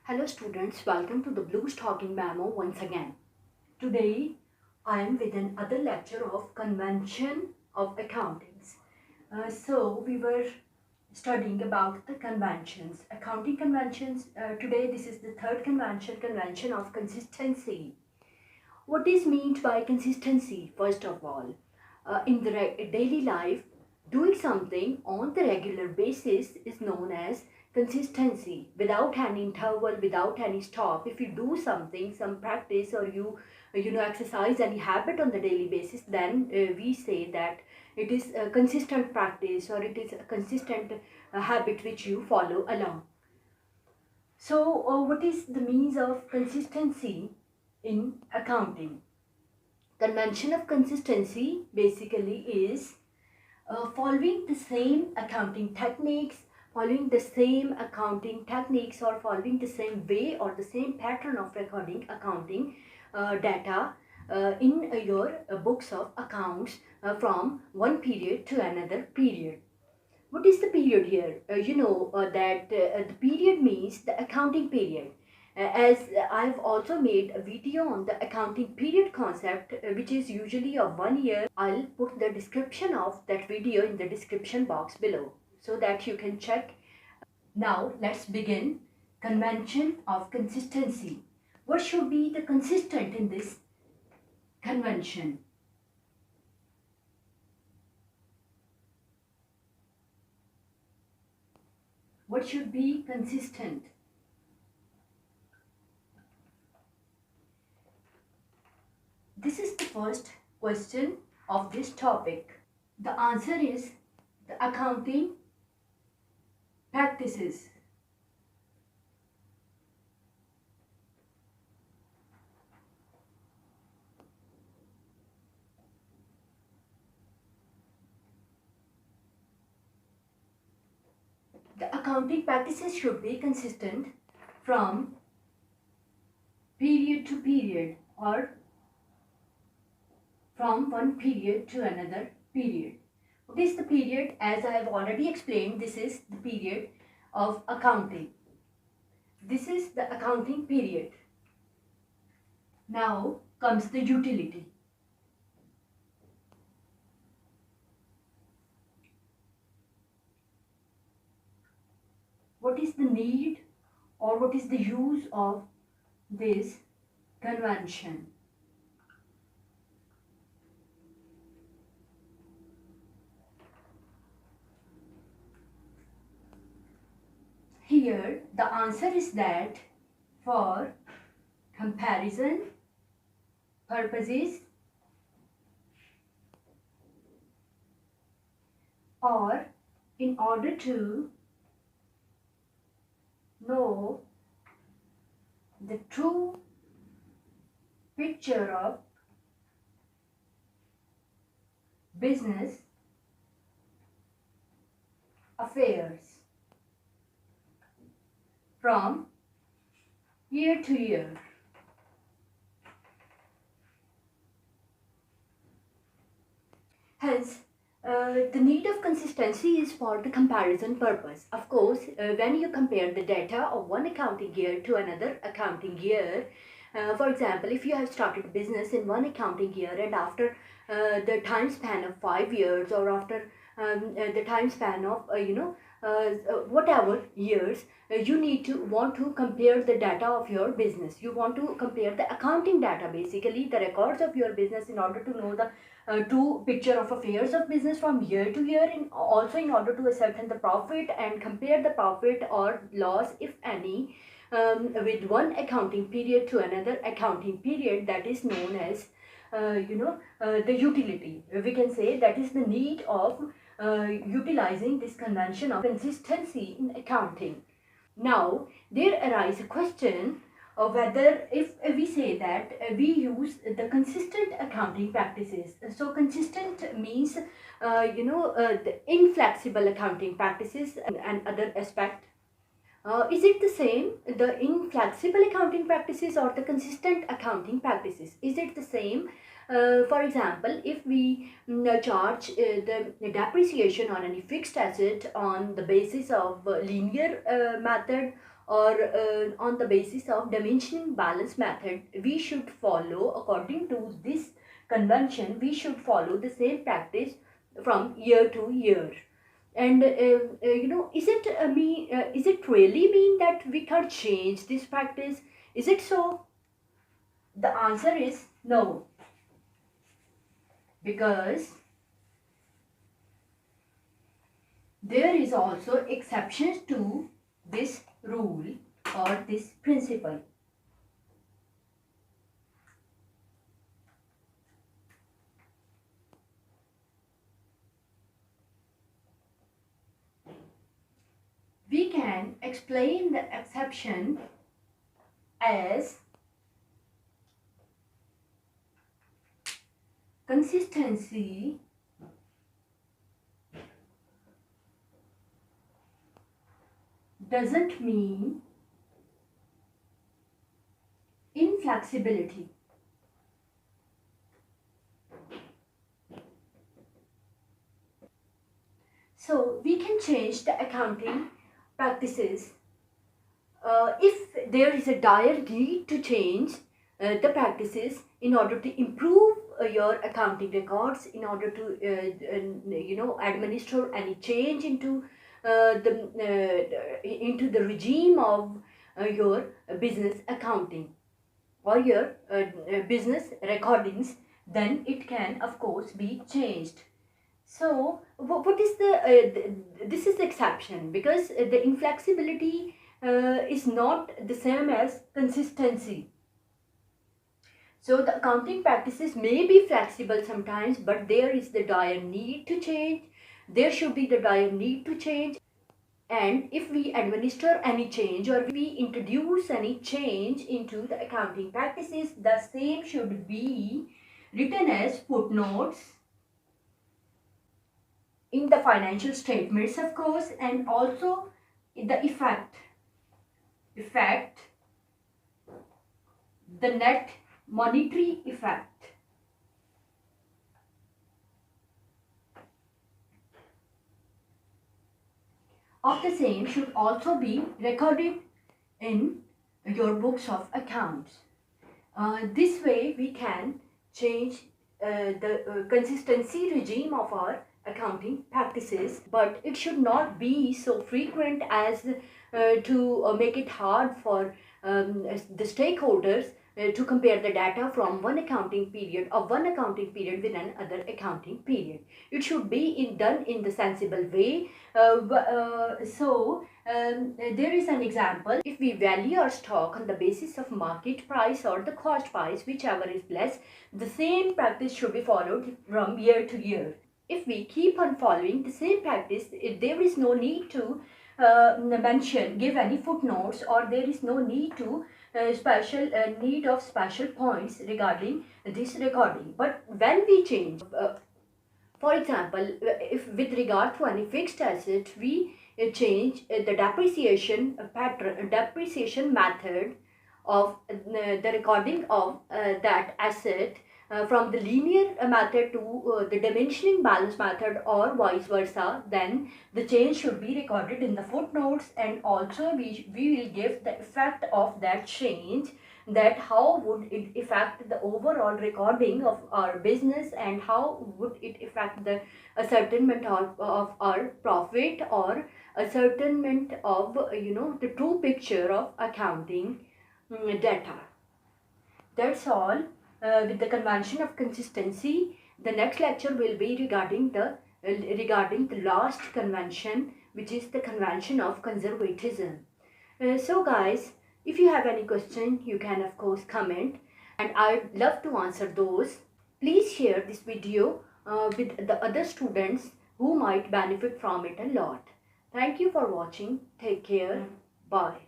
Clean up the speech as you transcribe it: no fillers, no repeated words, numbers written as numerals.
Hello students, welcome to the Blues Talking Memo once again. Today I am with another lecture of Convention of Accountings. So we were studying about the conventions, accounting conventions. Today this is the third convention of consistency. What is meant by consistency? First of all, in the daily life, doing something on the regular basis is known as consistency, without any interval, without any stop. If you do something, some practice, or you exercise any habit on the daily basis, then we say that it is a consistent practice, or it is a consistent habit which you follow along. So what is the means of consistency in accounting? Convention of consistency basically is following the same accounting techniques, or following the same way or the same pattern of recording accounting data in your books of accounts from one period to another period. What is the period here? That the period means the accounting period. As I've also made a video on the accounting period concept, which is usually of 1 year. I'll put the description of that video in the description box below so that you can check. Now let's begin. Convention of consistency. What should be the consistent in this convention? What should be consistent? This is the first question of this topic. The answer is the accounting practices. The accounting practices should be consistent from period to period, or from one period to another period. What is the period? As I have already explained, this is the period of accounting. This is the accounting period. Now comes the utility. What is the need or what is the use of this convention? Here the answer is that for comparison purposes, or in order to know the true picture of business affairs from year to year. Hence, the need of consistency is for the comparison purpose. Of course, when you compare the data of one accounting year to another accounting year, for example, if you have started business in one accounting year and after the time span of 5 years, or after the time span of whatever years, you want to compare the data of your business. You want to compare the accounting data, basically the records of your business, in order to know the true picture of affairs of business from year to year, and also in order to ascertain the profit and compare the profit or loss, if any, with one accounting period to another accounting period. That is known as the utility. We can say that is the need of utilizing this convention of consistency in accounting. Now there arises a question of whether, if we say that we use the consistent accounting practices. So consistent means the inflexible accounting practices and other aspect. Is it the same, the inflexible accounting practices or the consistent accounting practices? Is it the same? For example, if we charge the depreciation on any fixed asset on the basis of linear method or on the basis of dimensioning balance method, we should follow, according to this convention, we should follow the same practice from year to year. And is it really mean that we can't change this practice? Is it so? The answer is no, because there is also exceptions to this rule or this principle. We can explain the exception as consistency doesn't mean inflexibility. So we can change the accounting practices if there is a dire need to change the practices in order to improve your accounting records, in order to administer any change into the regime of your business accounting or your business recordings, then it can of course be changed. So what is this is the exception, because the inflexibility is not the same as consistency. So the accounting practices may be flexible sometimes, but there is the dire need to change. There should be the dire need to change. And if we administer any change or we introduce any change into the accounting practices, the same should be written as footnotes in the financial statements, of course, and also the effect, the net monetary effect of the same should also be recorded in your books of accounts. This way we can change the consistency regime of our accounting practices, but it should not be so frequent as to make it hard for the stakeholders to compare the data from one accounting period with another accounting period. It should be done in the sensible way. There is an example. If we value our stock on the basis of market price or the cost price, whichever is less, the same practice should be followed from year to year. If we keep on following the same practice, there is no need to give any footnotes, or there is no need to need of special points regarding this recording. But when we change, for example, if with regard to any fixed asset, we change the depreciation method of the recording of that asset from the linear method to the dimensioning balance method, or vice versa, then the change should be recorded in the footnotes, and also we will give the effect of that change, that how would it affect the overall recording of our business, and how would it affect the ascertainment of our profit, or ascertainment of the true picture of accounting data. That's all with the convention of consistency. The next lecture will be regarding the last convention, which is the convention of conservatism. So guys, if you have any question, you can of course comment, and I'd love to answer those. Please share this video with the other students who might benefit from it a lot. Thank you for watching. Take care. Bye.